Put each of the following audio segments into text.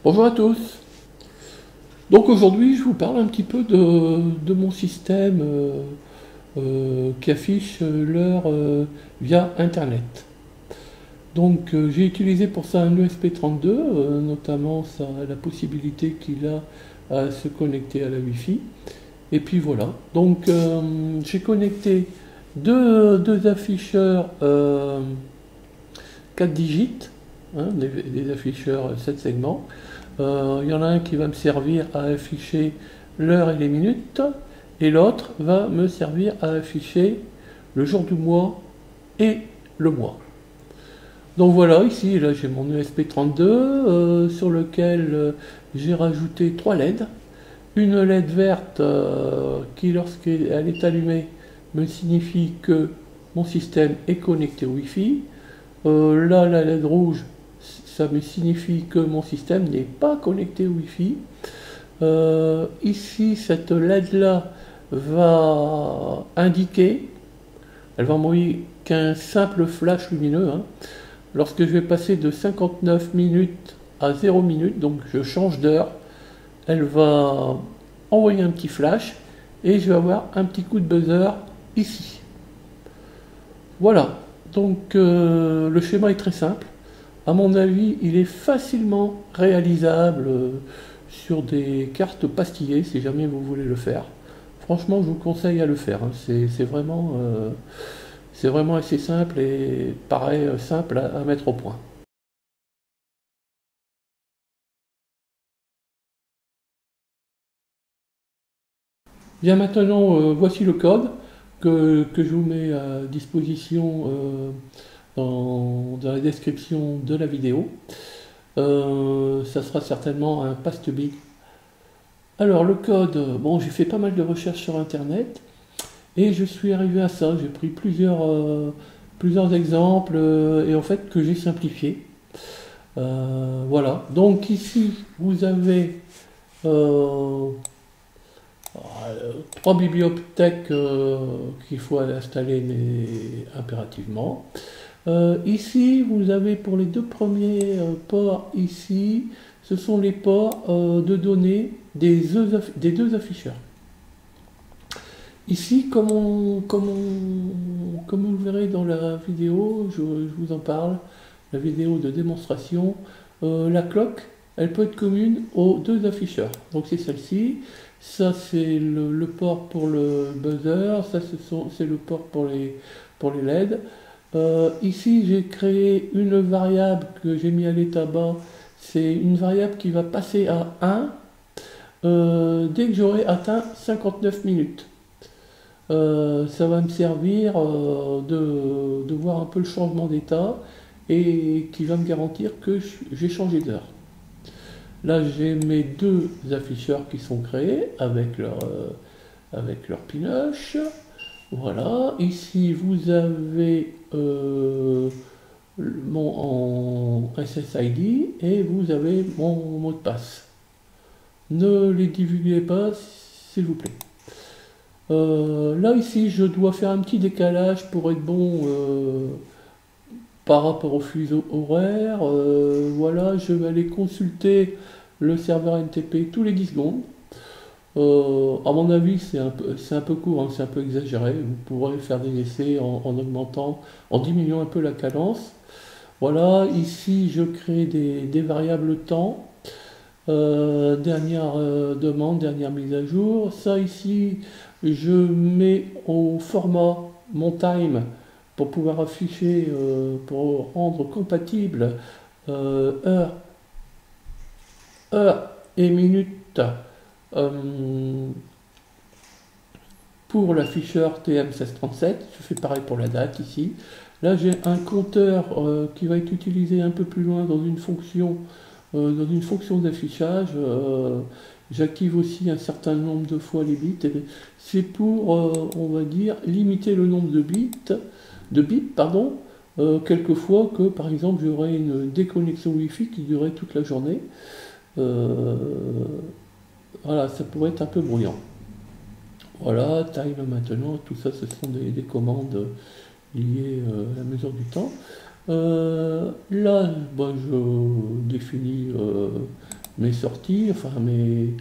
Bonjour à tous. Donc aujourd'hui, je vous parle un petit peu de mon système qui affiche l'heure via Internet. Donc j'ai utilisé pour ça un ESP32, notamment ça a la possibilité qu'il a à se connecter à la Wi-Fi. Et puis voilà. Donc j'ai connecté deux afficheurs 4 digits, hein, des afficheurs 7 segments. Il y en a un qui va me servir à afficher l'heure et les minutes, et l'autre va me servir à afficher le jour du mois et le mois. Donc voilà, ici là j'ai mon ESP32 sur lequel j'ai rajouté 3 LED. Une LED verte qui lorsqu'elle est allumée me signifie que mon système est connecté au Wi-Fi. Là la LED rouge, ça me signifie que mon système n'est pas connecté au Wi-Fi. Ici, cette LED là va indiquer, elle va envoyer qu'un simple flash lumineux, hein. Lorsque je vais passer de 59 minutes à 0 minutes, donc je change d'heure, elle va envoyer un petit flash et je vais avoir un petit coup de buzzer ici. Voilà, donc le schéma est très simple. À mon avis, il est facilement réalisable sur des cartes pastillées, si jamais vous voulez le faire. Franchement, je vous conseille à le faire, hein. C'est vraiment assez simple et pareil, simple à mettre au point. Bien maintenant, voici le code que je vous mets à disposition dans la description de la vidéo. Ça sera certainement un pass-to-be. Alors le code, bon j'ai fait pas mal de recherches sur internet et je suis arrivé à ça. J'ai pris plusieurs exemples et en fait que j'ai simplifié. Voilà. Donc ici vous avez trois bibliothèques qu'il faut installer impérativement. Ici, vous avez pour les deux premiers ports ici, ce sont les ports de données des deux afficheurs. Ici, comme vous le verrez dans la vidéo, je vous en parle, la vidéo de démonstration, la cloque, elle peut être commune aux deux afficheurs. Donc c'est celle-ci, ça c'est le port pour le buzzer, ça c'est le port pour les LED. Ici j'ai créé une variable que j'ai mis à l'état bas, c'est une variable qui va passer à 1 dès que j'aurai atteint 59 minutes. Ça va me servir de voir un peu le changement d'état et qui va me garantir que j'ai changé d'heure. Là j'ai mes deux afficheurs qui sont créés avec leur pinoche. Voilà, ici vous avez mon SSID et vous avez mon mot de passe. Ne les divulguez pas s'il vous plaît. Là ici je dois faire un petit décalage pour être bon par rapport au fuseau horaire. Voilà, je vais aller consulter le serveur NTP tous les 10 secondes. À mon avis c'est un peu court, hein, c'est un peu exagéré. Vous pourrez faire des essais en augmentant, en diminuant un peu la cadence. Voilà, ici je crée des variables temps. Dernière demande, dernière mise à jour. Ça ici, je mets au format mon time pour pouvoir afficher, pour rendre compatible heure et minute pour l'afficheur TM1637. Je fais pareil pour la date ici. Là j'ai un compteur qui va être utilisé un peu plus loin dans une fonction d'affichage. J'active aussi un certain nombre de fois les bits. C'est pour, on va dire, limiter le nombre de bits, pardon, quelquefois que par exemple j'aurais une déconnexion Wi-Fi qui durait toute la journée. Voilà, ça pourrait être un peu bruyant. Voilà, time maintenant, tout ça ce sont des commandes liées à la mesure du temps. Là, je définis mes sorties, enfin mes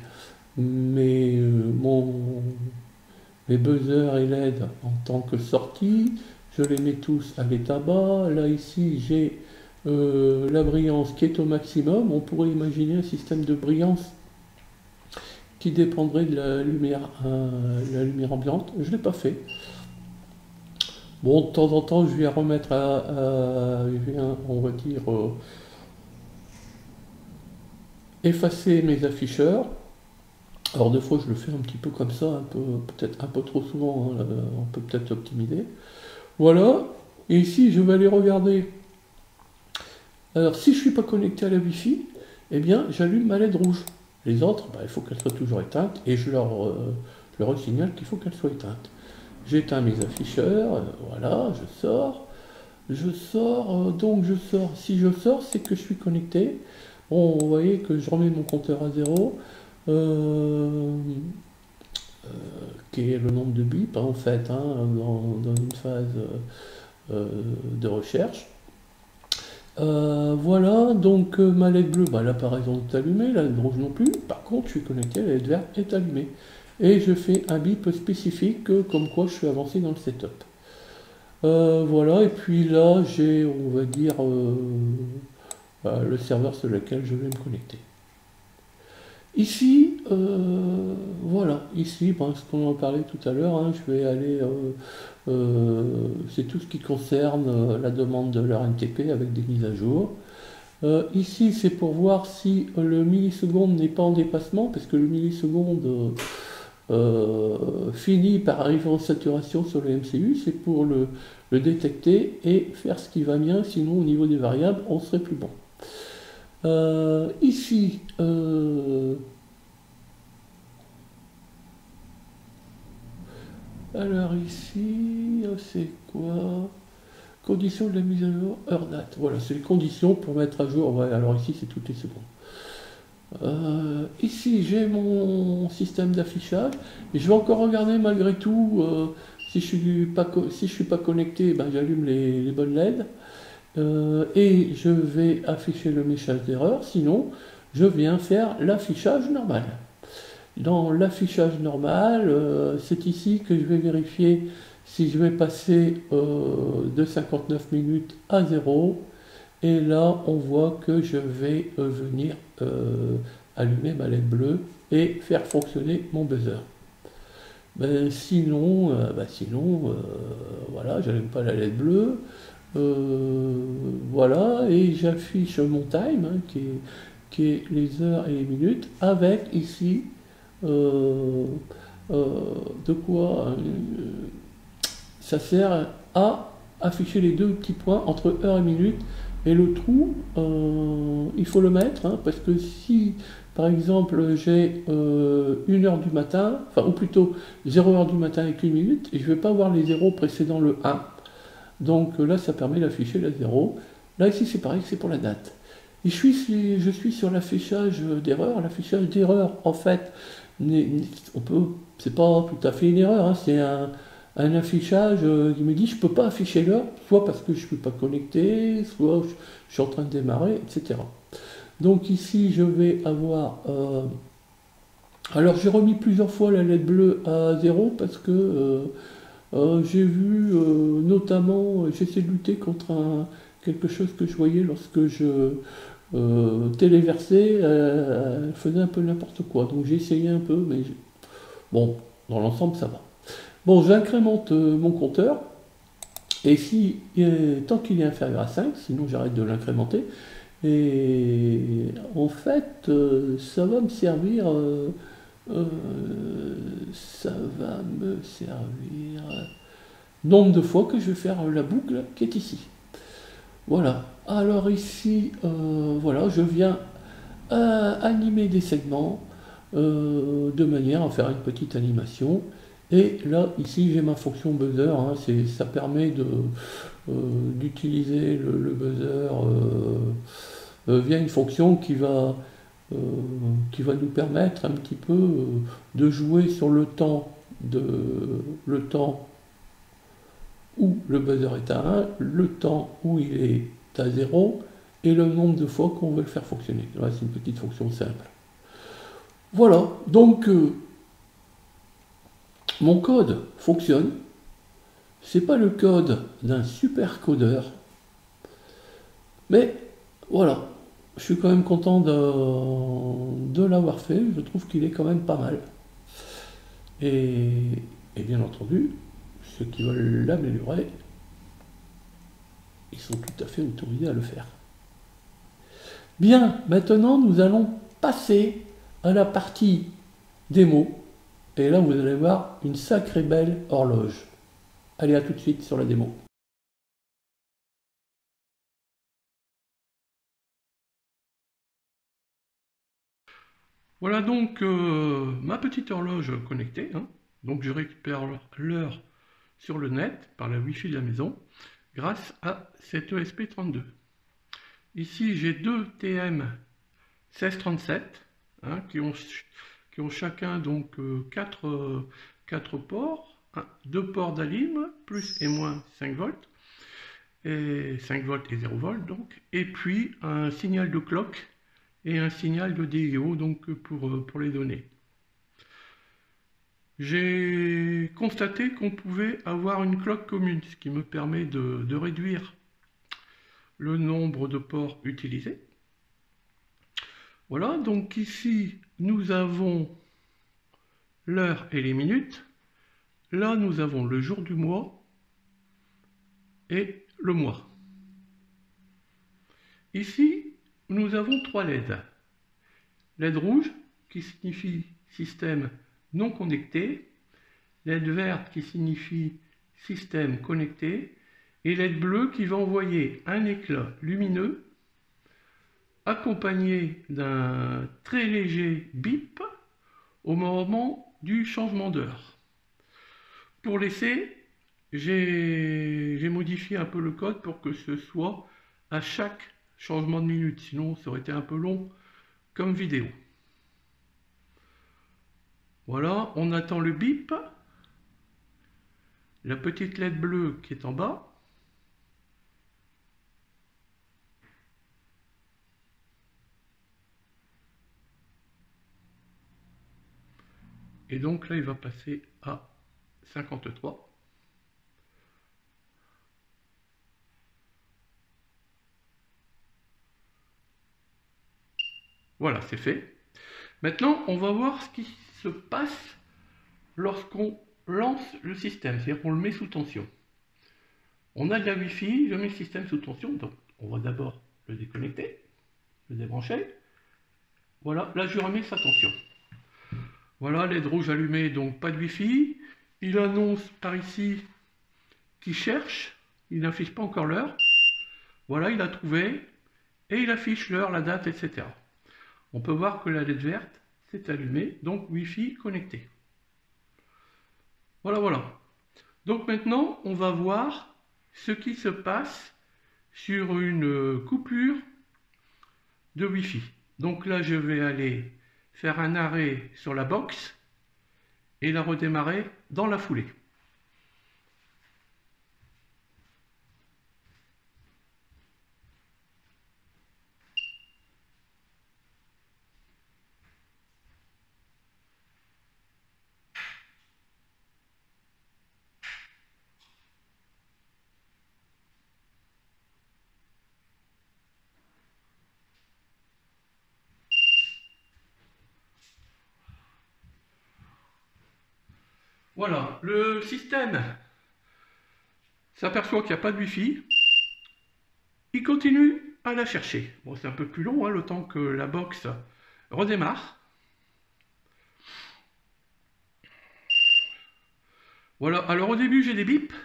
buzzers et LED en tant que sortie. Je les mets tous à l'état bas. Là ici j'ai la brillance qui est au maximum. On pourrait imaginer un système de brillance qui dépendrait de la lumière ambiante. Je ne l'ai pas fait. Bon, de temps en temps, je viens remettre on va dire, effacer mes afficheurs. Alors des fois, je le fais un petit peu comme ça, peut-être un peu trop souvent, hein, on peut peut-être optimiser. Voilà, et ici, je vais aller regarder. Alors, si je ne suis pas connecté à la Wi-Fi, eh bien, j'allume ma LED rouge. Les autres, il faut qu'elles soient toujours éteintes, et je leur signale qu'il faut qu'elles soient éteintes. J'éteins mes afficheurs, voilà, je sors. Donc je sors. Si je sors, c'est que je suis connecté. Bon, vous voyez que je remets mon compteur à 0, qui est le nombre de bips, en fait, hein, dans une phase de recherche. Voilà, donc ma LED bleue, la par exemple est allumée, la LED rouge non plus. Par contre, je suis connecté, la LED verte est allumée. Et je fais un bip spécifique, comme quoi je suis avancé dans le setup. Voilà, et puis là, j'ai, on va dire, le serveur sur lequel je vais me connecter. Ici, voilà, ici, ce qu'on en parlait tout à l'heure, hein, je vais aller, c'est tout ce qui concerne la demande de leur NTP avec des mises à jour. Ici, c'est pour voir si le milliseconde n'est pas en dépassement, parce que le milliseconde finit par arriver en saturation sur le MCU, c'est pour le détecter et faire ce qui va bien, sinon au niveau des variables, on serait plus bon. Ici, alors ici, c'est quoi? Conditions de la mise à jour, heure date. Voilà, c'est les conditions pour mettre à jour. Ouais, alors ici, c'est toutes les secondes. Ici, j'ai mon système d'affichage. Et je vais encore regarder malgré tout, si je ne suis pas connecté, j'allume les bonnes LED. Et je vais afficher le message d'erreur. Sinon, je viens faire l'affichage normal. Dans l'affichage normal, c'est ici que je vais vérifier si je vais passer de 59 minutes à 0. Et là, on voit que je vais venir allumer ma LED bleue et faire fonctionner mon buzzer. Sinon, voilà, j'allume pas la LED bleue. Voilà, et j'affiche mon time, hein, qui est les heures et les minutes, avec ici de quoi ça sert à afficher les deux petits points entre heure et minute. Et le trou, il faut le mettre, hein, parce que si, par exemple, j'ai 1h du matin, ou plutôt 0h du matin avec 1 minute, et je ne vais pas voir les zéros précédant le 1. Donc là, ça permet d'afficher la 0. Là, ici, c'est pareil, c'est pour la date. Et je suis sur l'affichage d'erreur. L'affichage d'erreur, en fait, c'est pas tout à fait une erreur, hein, c'est un affichage qui me dit je ne peux pas afficher l'heure, soit parce que je ne suis pas connecté, soit je suis en train de démarrer, etc. Donc ici, je vais avoir... alors, j'ai remis plusieurs fois la LED bleue à 0 parce que j'ai vu, notamment, j'essaie de lutter contre quelque chose que je voyais lorsque je téléversais, elle faisait un peu n'importe quoi. Donc j'ai essayé un peu, mais bon, dans l'ensemble, ça va. Bon, j'incrémente mon compteur, et si, tant qu'il est inférieur à 5, sinon j'arrête de l'incrémenter, et en fait, ça va me servir... nombre de fois que je vais faire la boucle qui est ici. Voilà. Alors ici, voilà, je viens animer des segments de manière à faire une petite animation. Et là, ici, j'ai ma fonction buzzer. Hein, ça permet d'utiliser le buzzer via une fonction qui va nous permettre un petit peu de jouer sur le temps où le buzzer est à 1, le temps où il est à 0, et le nombre de fois qu'on veut le faire fonctionner. Là, c'est une petite fonction simple. Voilà, donc mon code fonctionne. C'est pas le code d'un super codeur, mais voilà, je suis quand même content de l'avoir fait. Je trouve qu'il est quand même pas mal. Et bien entendu, ceux qui veulent l'améliorer, ils sont tout à fait autorisés à le faire. Bien, maintenant nous allons passer à la partie démo. Et là, vous allez voir une sacrée belle horloge. Allez, à tout de suite sur la démo. Voilà donc ma petite horloge connectée. Hein. Donc je récupère l'heure sur le net par la Wi-Fi de la maison grâce à cette ESP32. Ici, j'ai deux TM 1637 hein, qui ont chacun donc 4 ports, 2 ports d'ALIM, plus et moins 5 volts, et 5 volts et 0 volts donc, et puis un signal de clock et un signal de DIO donc pour les données. J'ai constaté qu'on pouvait avoir une clock commune, ce qui me permet de réduire le nombre de ports utilisés. Voilà, donc ici nous avons l'heure et les minutes. Là nous avons le jour du mois et le mois. Ici nous avons 3 LED. LED rouge qui signifie système non connecté, LED verte qui signifie système connecté, et LED bleu qui va envoyer un éclat lumineux accompagné d'un très léger bip au moment du changement d'heure. Pour l'essai, j'ai modifié un peu le code pour que ce soit à chaque changement de minute, sinon ça aurait été un peu long comme vidéo. Voilà, on attend le bip, la petite LED bleue qui est en bas. Et donc là, il va passer à 53. Voilà, c'est fait. Maintenant, on va voir ce qui se passe lorsqu'on lance le système, c'est-à-dire qu'on le met sous tension. On a de la Wi-Fi, je mets le système sous tension, donc on va d'abord le déconnecter, le débrancher. Voilà, là je remets sa tension. Voilà, LED rouge allumé, donc pas de Wi-Fi. Il annonce par ici qu'il cherche, il n'affiche pas encore l'heure. Voilà, il a trouvé, et il affiche l'heure, la date, etc. On peut voir que la LED verte s'est allumée, donc Wi-Fi connecté. Voilà, voilà. Donc maintenant, on va voir ce qui se passe sur une coupure de Wi-Fi. Donc là, je vais aller faire un arrêt sur la box et la redémarrer dans la foulée. Voilà, le système s'aperçoit qu'il n'y a pas de Wi-Fi. Il continue à la chercher. Bon, c'est un peu plus long, hein, le temps que la box redémarre. Voilà, alors au début j'ai des bips,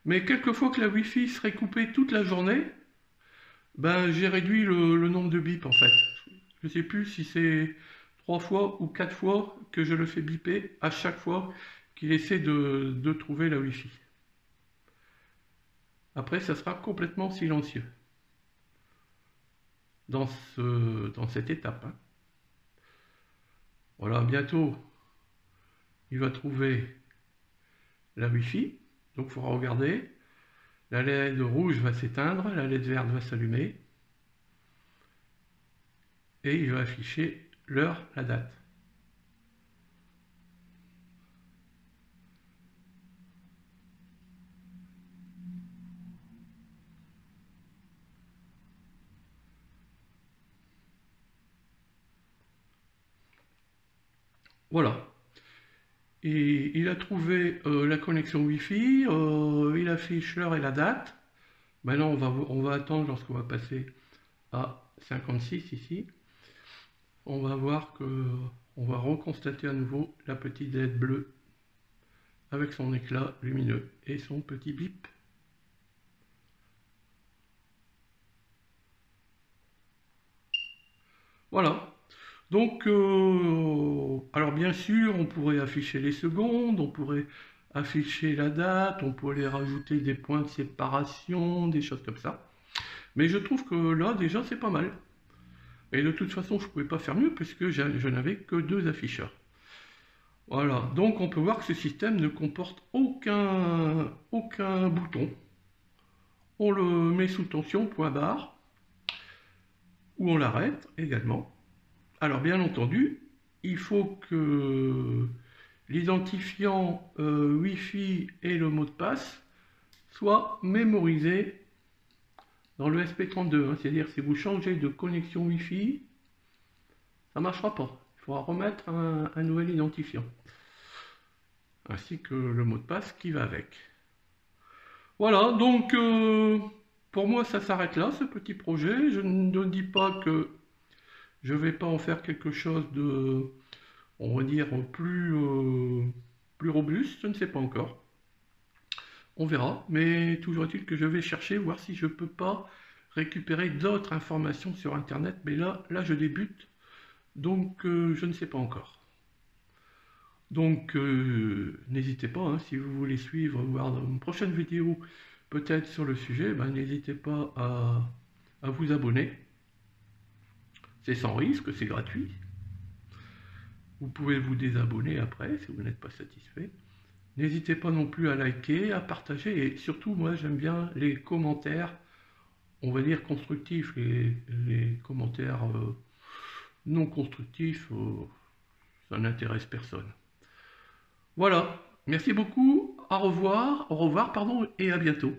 mais quelquefois que la Wi-Fi serait coupée toute la journée, ben j'ai réduit le nombre de bips en fait. Je ne sais plus si c'est 3 fois ou 4 fois que je le fais biper à chaque fois qu'il essaie de trouver la Wi-Fi. Après, ça sera complètement silencieux dans cette étape. Hein. Voilà, bientôt, il va trouver la Wi-Fi. Donc, il faudra regarder. La LED rouge va s'éteindre, la LED verte va s'allumer. et il va afficher l'heure, la date. Voilà. Et il a trouvé la connexion Wi-Fi, il affiche l'heure et la date. Maintenant, on va attendre lorsqu'on va passer à 56 ici. On va voir que on va reconstater à nouveau la petite LED bleue avec son éclat lumineux et son petit bip. Voilà. Donc, alors bien sûr, on pourrait afficher les secondes, on pourrait afficher la date, on pourrait rajouter des points de séparation, des choses comme ça. Mais je trouve que là, déjà, c'est pas mal. Et de toute façon, je ne pouvais pas faire mieux puisque je n'avais que 2 afficheurs. Voilà, donc on peut voir que ce système ne comporte aucun bouton. On le met sous tension, point barre, ou on l'arrête également. Alors bien entendu, il faut que l'identifiant Wi-Fi et le mot de passe soient mémorisés dans le SP32. C'est-à-dire si vous changez de connexion Wi-Fi, ça ne marchera pas. Il faudra remettre un nouvel identifiant. Ainsi que le mot de passe qui va avec. Voilà, donc pour moi ça s'arrête là, ce petit projet. Je ne dis pas que je ne vais pas en faire quelque chose de, on va dire, plus robuste, je ne sais pas encore. On verra, mais toujours est-il que je vais chercher, voir si je ne peux pas récupérer d'autres informations sur Internet. Mais là je débute, donc je ne sais pas encore. Donc n'hésitez pas, hein, si vous voulez suivre, voir une prochaine vidéo peut-être sur le sujet, ben, n'hésitez pas à vous abonner. C'est sans risque, c'est gratuit. Vous pouvez vous désabonner après si vous n'êtes pas satisfait. N'hésitez pas non plus à liker, à partager et surtout moi j'aime bien les commentaires, on va dire constructifs, les commentaires non constructifs, ça n'intéresse personne. Voilà, merci beaucoup, au revoir, pardon, et à bientôt.